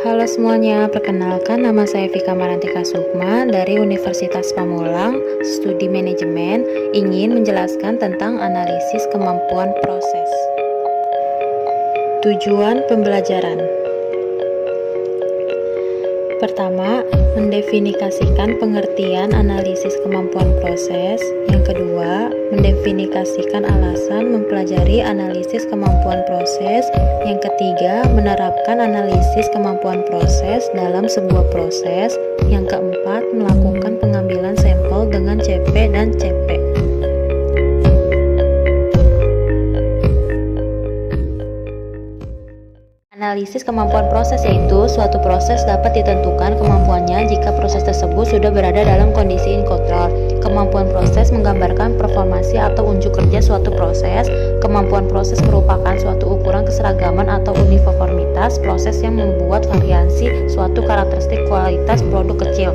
Halo semuanya, perkenalkan nama saya Vika Marantika Sukma dari Universitas Pamulang, Studi Manajemen, ingin menjelaskan tentang analisis kemampuan proses. Tujuan pembelajaran. Pertama, mendefinisikan pengertian analisis kemampuan proses. Yang kedua, mendefinisikan alasan mempelajari analisis kemampuan proses. Yang ketiga, menerapkan analisis kemampuan proses dalam sebuah proses. Yang keempat, melakukan pengambilan sampel dengan CP dan CP. Analisis kemampuan proses yaitu suatu proses dapat ditentukan kemampuannya jika proses tersebut sudah berada dalam kondisi in control. Kemampuan proses menggambarkan performansi atau unjuk kerja suatu proses. Kemampuan proses merupakan suatu ukuran keseragaman atau uniformitas proses yang membuat variasi suatu karakteristik kualitas produk kecil.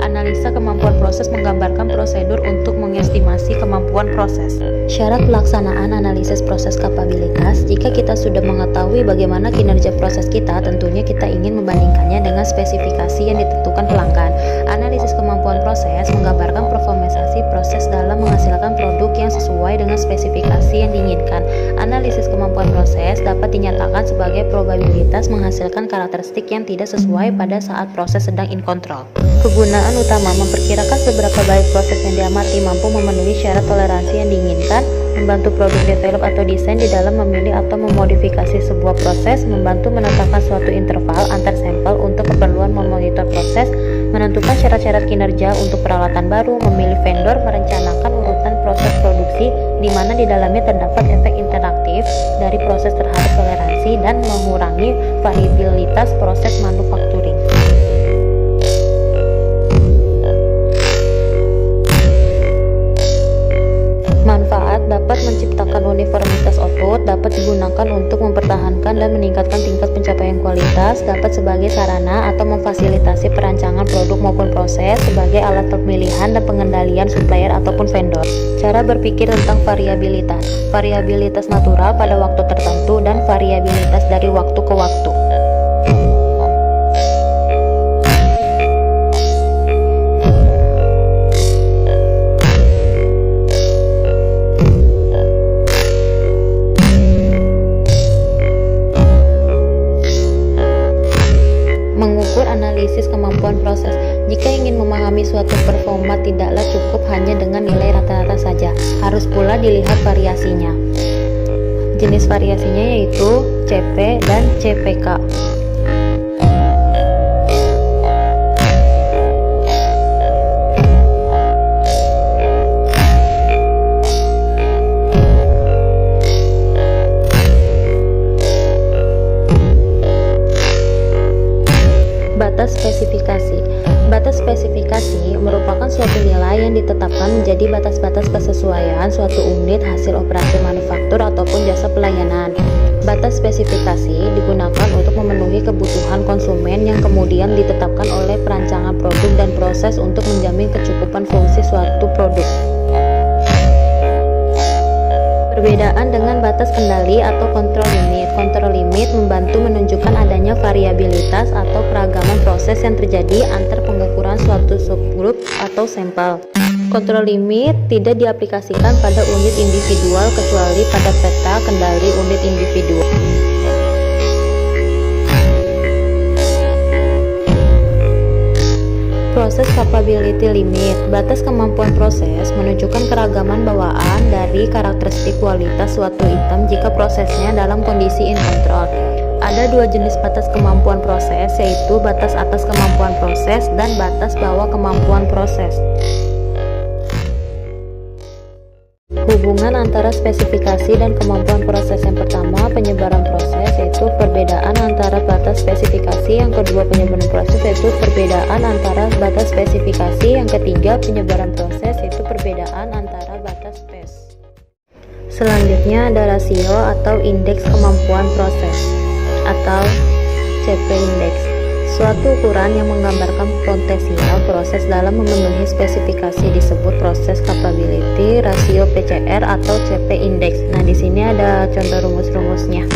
Analisa kemampuan proses menggambarkan prosedur untuk mengestimasi kemampuan proses. Syarat pelaksanaan analisis proses kapabilitas. Jika kita sudah mengetahui bagaimana kinerja proses kita, tentunya kita ingin membandingkannya dengan spesifikasi yang ditentukan pelanggan. Analisis kemampuan proses menggambarkan performasi proses dalam menghasilkan produk yang sesuai dengan spesifikasi yang diinginkan. Analisis kemampuan proses dapat dinyatakan sebagai probabilitas menghasilkan karakteristik yang tidak sesuai pada saat proses sedang in control. Kegunaan utama memperkirakan seberapa baik proses yang diamati mampu memenuhi syarat toleransi yang diinginkan, membantu produk develop atau desain di dalam memilih atau memodifikasi sebuah proses, membantu menetapkan suatu interval antar sampel untuk keperluan memonitor proses, menentukan syarat-syarat kinerja untuk peralatan baru, memilih vendor, merencanakan urutan proses produksi di mana di dalamnya terdapat efek interaktif dari proses terhadap toleransi dan mengurangi variabilitas proses manufacturing. Manfaat dapat menciptakan uniformitas output, dapat digunakan untuk mempertahankan dan meningkatkan tingkat pencapaian kualitas, dapat sebagai sarana atau memfasilitasi perancangan produk maupun proses, sebagai alat pemilihan dan pengendalian supplier ataupun vendor. Cara berpikir tentang variabilitas. Variabilitas natural pada waktu tertentu dan variabilitas dari waktu ke waktu. Analisis kemampuan proses. Jika ingin memahami suatu performa, tidaklah cukup hanya dengan nilai rata-rata saja, harus pula dilihat variasinya. Jenis variasinya yaitu CP dan CPK. Batas spesifikasi. Batas spesifikasi merupakan suatu nilai yang ditetapkan menjadi batas-batas kesesuaian suatu unit hasil operasi manufaktur ataupun jasa pelayanan. Batas spesifikasi digunakan untuk memenuhi kebutuhan konsumen yang kemudian ditetapkan oleh perancangan produk dan proses untuk menjamin kecukupan fungsi suatu produk. Perbedaan dengan batas kendali atau kontrol limit. Kontrol limit membantu menunjukkan adanya variabilitas atau keragaman proses yang terjadi antar pengukuran suatu subgrup atau sampel. Kontrol limit tidak diaplikasikan pada unit individual kecuali pada peta kendali unit individual. Proses capability limit. Batas kemampuan proses menunjukkan keragaman bawaan dari karakteristik kualitas suatu item jika prosesnya dalam kondisi in control. Ada dua jenis batas kemampuan proses, yaitu batas atas kemampuan proses dan batas bawah kemampuan proses. Hubungan antara spesifikasi dan kemampuan proses. Yang pertama, penyebaran proses, yaitu perbedaan antara batas spesifikasi. Yang kedua, penyebaran proses, yaitu perbedaan antara batas spesifikasi. Yang ketiga, penyebaran proses, yaitu perbedaan antara batas spes. Selanjutnya ada rasio atau indeks kemampuan proses atau CP index. Suatu ukuran yang menggambarkan potensial proses dalam memenuhi spesifikasi disebut proses capability rasio PCR atau CP index. Nah, di sini ada contoh rumus-rumusnya.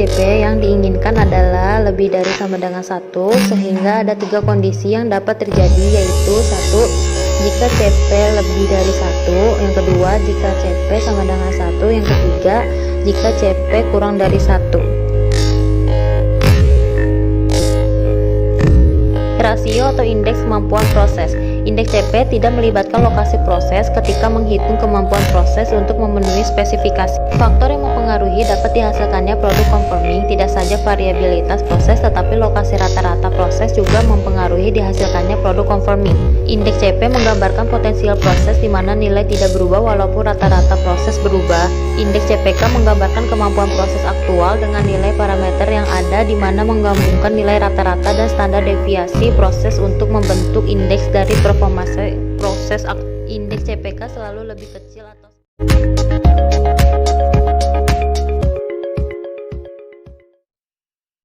CP yang diinginkan adalah lebih dari sama dengan 1, sehingga ada 3 kondisi yang dapat terjadi, yaitu 1. Jika CP lebih dari 1, yang kedua jika CP sama dengan 1, yang ketiga jika CP kurang dari 1. Rasio atau indeks kemampuan proses. Indeks CP tidak melibatkan lokasi proses ketika menghitung kemampuan proses untuk memenuhi spesifikasi. Faktor yang mempengaruhi dapat dihasilkannya produk conforming tidak saja variabilitas proses, tetapi lokasi rata-rata proses juga mempengaruhi dihasilkannya produk conforming. Indeks CP menggambarkan potensial proses di mana nilai tidak berubah walaupun rata-rata proses berubah. Indeks CPK menggambarkan kemampuan proses aktual dengan nilai parameter yang ada di mana menggabungkan nilai rata-rata dan standar deviasi proses untuk membentuk indeks dari performance proses. Indeks CPK selalu lebih kecil atau